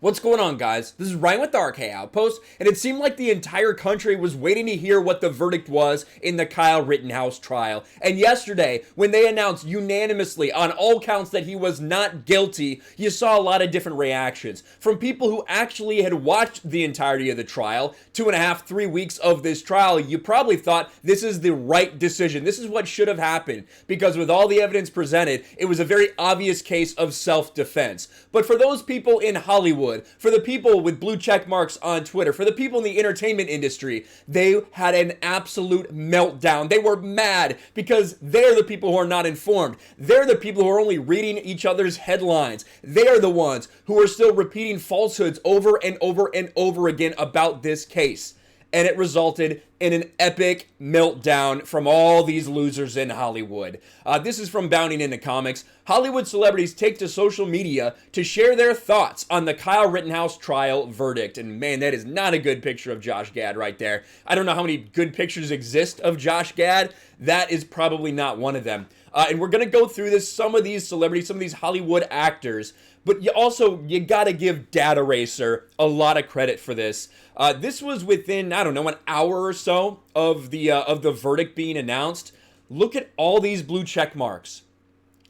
What's going on, guys? This is Ryan with the RK Outpost, and it seemed like the entire country was waiting to hear what the verdict was in the Kyle Rittenhouse trial. And yesterday, when they announced unanimously on all counts that he was not guilty, you saw a lot of different reactions. From people who actually had watched the entirety of the trial, 2.5, 3 weeks of this trial, you probably thought this is the right decision. This is what should have happened, because with all the evidence presented, it was a very obvious case of self-defense. But for those people in Hollywood, for the people with blue check marks on Twitter, for the people in the entertainment industry, they had an absolute meltdown. They were mad because they're the people who are not informed. They're the people who are only reading each other's headlines. They are the ones who are still repeating falsehoods over and over and over again about this case. And it resulted in an epic meltdown from all these losers in Hollywood. This is from Bounding into Comics. Hollywood celebrities take to social media to share their thoughts on the Kyle Rittenhouse trial verdict. And man, that is not a good picture of Josh Gad right there. I don't know how many good pictures exist of Josh Gad. That is probably not one of them. And we're going to go through this, some of these celebrities, some of these Hollywood actors. But you got to give Dataracer a lot of credit for this. This was within, I don't know, an hour or so of the verdict being announced. Look at all these blue check marks.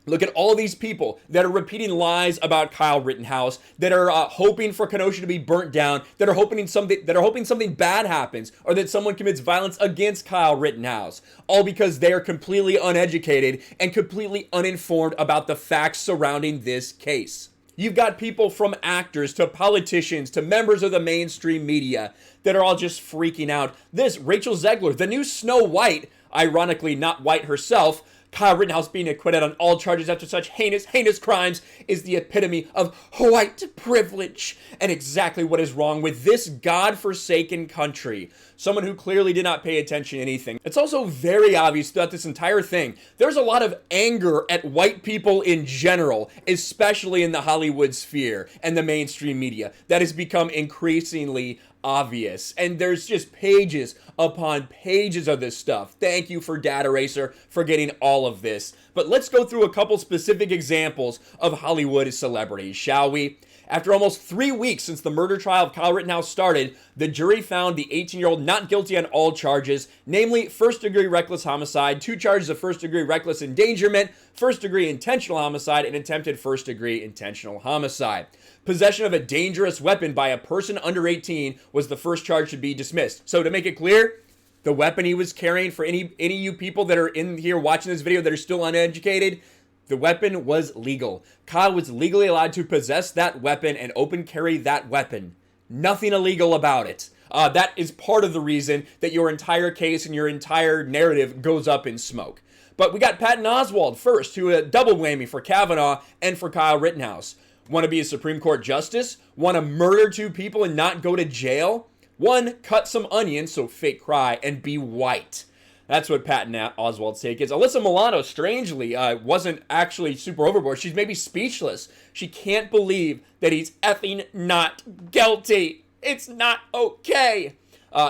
Look at all these people that are repeating lies about Kyle Rittenhouse, that are hoping for Kenosha to be burnt down, that are hoping something bad happens, or that someone commits violence against Kyle Rittenhouse, all because they are completely uneducated and completely uninformed about the facts surrounding this case. You've got people from actors to politicians to members of the mainstream media that are all just freaking out. This Rachel Zegler, the new Snow White, ironically not white herself, Kyle Rittenhouse being acquitted on all charges after such heinous crimes is the epitome of white privilege and exactly what is wrong with this godforsaken country. Someone who clearly did not pay attention to anything. It's also very obvious throughout this entire thing, there's a lot of anger at white people in general, especially in the Hollywood sphere and the mainstream media. That has become increasingly obvious, and there's just pages upon pages of this stuff. Thank you for Dataracer for getting all of this. But let's go through a couple specific examples of Hollywood celebrities, shall we? After almost 3 weeks since the murder trial of Kyle Rittenhouse started, the jury found the 18-year-old not guilty on all charges, namely first-degree reckless homicide, 2 charges of first-degree reckless endangerment, first-degree intentional homicide, and attempted first-degree intentional homicide. Possession of a dangerous weapon by a person under 18 was the first charge to be dismissed. So to make it clear, the weapon he was carrying, for any of you people that are in here watching this video that are still uneducated, the weapon was legal. Kyle was legally allowed to possess that weapon and open carry that weapon. Nothing illegal about it. That is part of the reason that your entire case and your entire narrative goes up in smoke. But we got Patton Oswalt first, who double whammy for Kavanaugh and for Kyle Rittenhouse. Want to be a Supreme Court justice? Want to murder 2 people and not go to jail? 1, cut some onions, so fake cry, and be white. That's what Patton Oswalt's take is. Alyssa Milano, strangely, wasn't actually super overboard. She's maybe speechless. She can't believe that he's effing not guilty. It's not okay.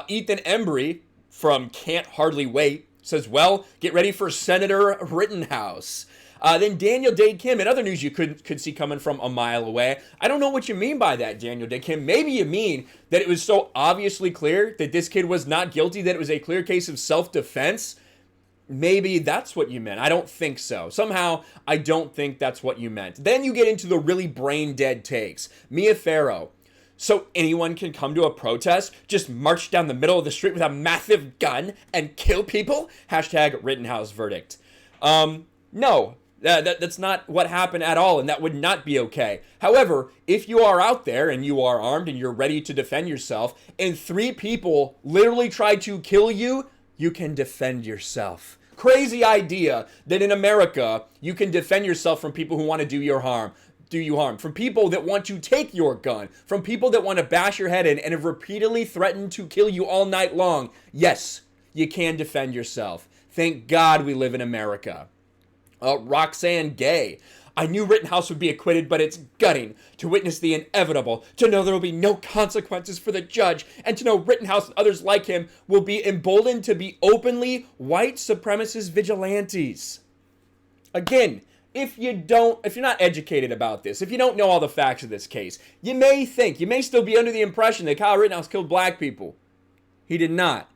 Ethan Embry from Can't Hardly Wait says, well, get ready for Senator Rittenhouse. Then Daniel Day Kim, in other news you could see coming from a mile away. I don't know what you mean by that, Daniel Day Kim. Maybe you mean that it was so obviously clear that this kid was not guilty, that it was a clear case of self-defense. Maybe that's what you meant. I don't think so. Somehow, I don't think that's what you meant. Then you get into the really brain-dead takes. Mia Farrow. So anyone can come to a protest, just march down the middle of the street with a massive gun and kill people? Hashtag Rittenhouse verdict. No. That's not what happened at all, and that would not be okay. However, if you are out there and you are armed and you're ready to defend yourself, and 3 people literally try to kill you, you can defend yourself. Crazy idea that in America, you can defend yourself from people who want to do you harm, from people that want to take your gun, from people that want to bash your head in and have repeatedly threatened to kill you all night long. Yes, you can defend yourself. Thank God we live in America. Roxanne Gay. I knew Rittenhouse would be acquitted, but it's gutting to witness the inevitable, to know there will be no consequences for the judge, and to know Rittenhouse and others like him will be emboldened to be openly white supremacist vigilantes. Again, if you're not educated about this, if you don't know all the facts of this case, you may still be under the impression that Kyle Rittenhouse killed black people. He did not.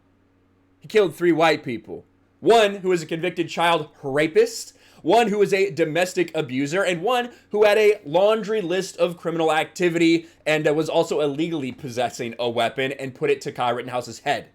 He killed 3 white people. One who was a convicted child rapist, one who was a domestic abuser, and one who had a laundry list of criminal activity and was also illegally possessing a weapon and put it to Kyle Rittenhouse's head.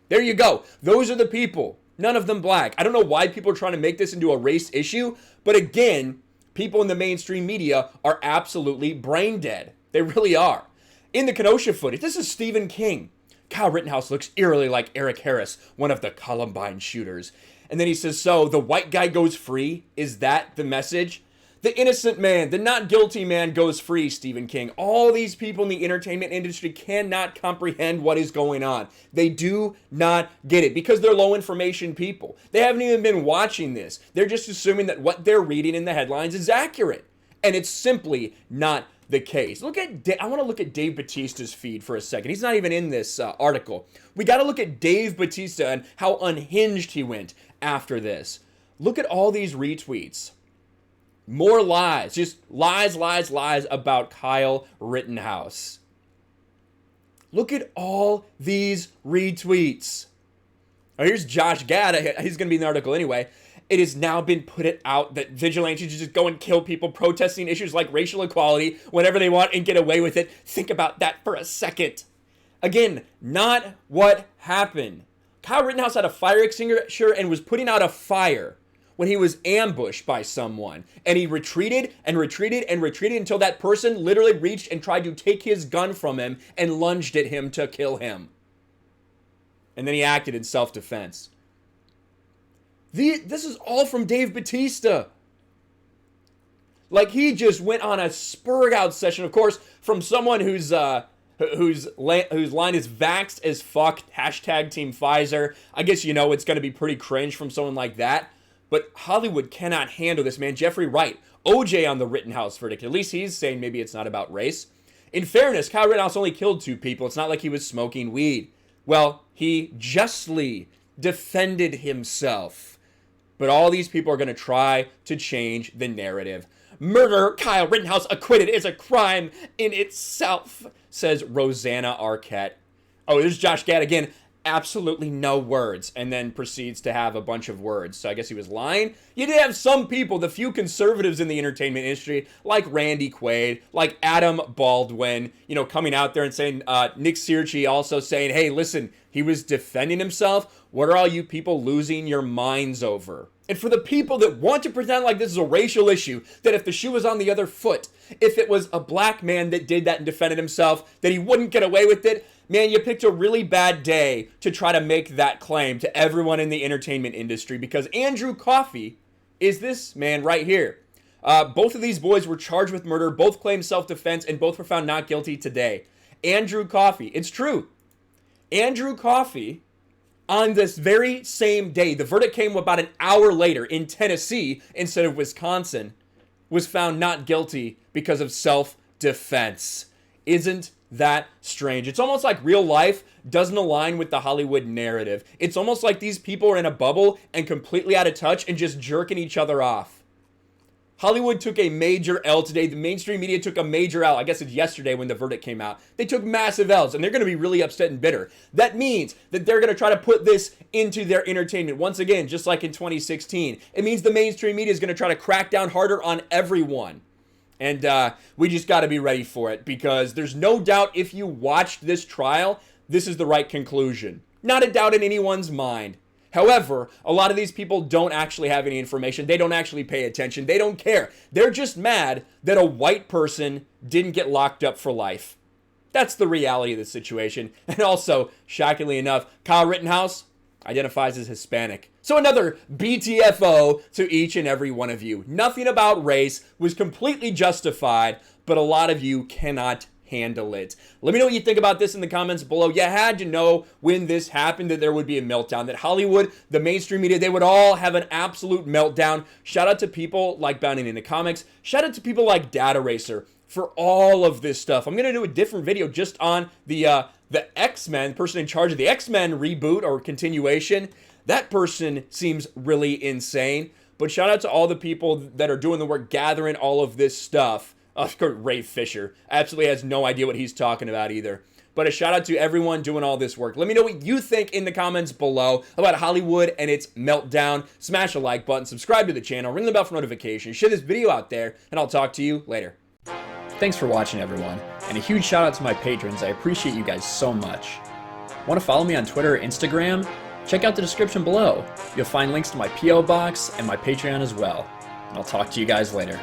There you go. Those are the people. None of them black. I don't know why people are trying to make this into a race issue, but again, people in the mainstream media are absolutely brain dead. They really are. In the Kenosha footage, this is Stephen King. Kyle Rittenhouse looks eerily like Eric Harris, one of the Columbine shooters. And then he says, so the white guy goes free? Is that the message? The innocent man, the not guilty man goes free, Stephen King. All these people in the entertainment industry cannot comprehend what is going on. They do not get it because they're low information people. They haven't even been watching this. They're just assuming that what they're reading in the headlines is accurate. And it's simply not the case. I want to look at Dave Bautista's feed for a second. He's not even in this article. We got to look at Dave Bautista and how unhinged he went after this. Look at all these retweets. More lies. Just lies about Kyle Rittenhouse. Look at all these retweets. Oh, here's Josh Gad. He's going to be in the article anyway. It has now been put out that vigilantes just go and kill people protesting issues like racial equality whenever they want and get away with it. Think about that for a second. Again, not what happened. Kyle Rittenhouse had a fire extinguisher and was putting out a fire when he was ambushed by someone. And he retreated and retreated and retreated until that person literally reached and tried to take his gun from him and lunged at him to kill him. And then he acted in self-defense. This is all from Dave Bautista. Like, he just went on a spurg-out session, of course, from someone whose line is vaxxed as fuck, hashtag Team Pfizer. I guess you know it's going to be pretty cringe from someone like that. But Hollywood cannot handle this, man. Jeffrey Wright, OJ on the Rittenhouse verdict. At least he's saying maybe it's not about race. In fairness, Kyle Rittenhouse only killed 2 people. It's not like he was smoking weed. Well, he justly defended himself. But all these people are going to try to change the narrative. Murder, Kyle Rittenhouse acquitted, is a crime in itself, says Rosanna Arquette. Oh, there's Josh Gad again. Absolutely no words. And then proceeds to have a bunch of words. So I guess he was lying. You did have some people, the few conservatives in the entertainment industry, like Randy Quaid, like Adam Baldwin, coming out there and saying, Nick Searcy also saying, hey, listen, he was defending himself. What are all you people losing your minds over? And for the people that want to pretend like this is a racial issue, that if the shoe was on the other foot, if it was a black man that did that and defended himself, that he wouldn't get away with it, man, you picked a really bad day to try to make that claim to everyone in the entertainment industry, because Andrew Coffey is this man right here. Both of these boys were charged with murder, both claimed self-defense, and both were found not guilty today. Andrew Coffey, it's true. Andrew Coffey, on this very same day, the verdict came about an hour later in Tennessee instead of Wisconsin, was found not guilty because of self-defense. Isn't that strange? It's almost like real life doesn't align with the Hollywood narrative. It's almost like these people are in a bubble and completely out of touch and just jerking each other off. Hollywood took a major L today. The mainstream media took a major L. I guess it's yesterday when the verdict came out. They took massive L's, and they're going to be really upset and bitter. That means that they're going to try to put this into their entertainment. Once again, just like in 2016. It means the mainstream media is going to try to crack down harder on everyone. And we just got to be ready for it, because there's no doubt if you watched this trial, this is the right conclusion. Not a doubt in anyone's mind. However, a lot of these people don't actually have any information. They don't actually pay attention. They don't care. They're just mad that a white person didn't get locked up for life. That's the reality of the situation. And also, shockingly enough, Kyle Rittenhouse identifies as Hispanic. So another BTFO to each and every one of you. Nothing about race was completely justified, but a lot of you cannot handle it. Let me know what you think about this in the comments below. You had to know when this happened that there would be a meltdown, that Hollywood, the mainstream media, they would all have an absolute meltdown. Shout out to people like Bounding into Comics. Shout out to people like Dataracer for all of this stuff. I'm going to do a different video just on the X-Men, person in charge of the X-Men reboot or continuation. That person seems really insane. But shout out to all the people that are doing the work, gathering all of this stuff. Ray Fisher absolutely has no idea what he's talking about either. But a shout out to everyone doing all this work. Let me know what you think in the comments below about Hollywood and its meltdown. Smash a like button, subscribe to the channel, ring the bell for notifications, share this video out there, and I'll talk to you later. Thanks for watching, everyone, and a huge shout out to my patrons. I appreciate you guys so much. Want to follow me on Twitter or Instagram? Check out the description below. You'll find links to my P.O. box and my Patreon as well. And I'll talk to you guys later.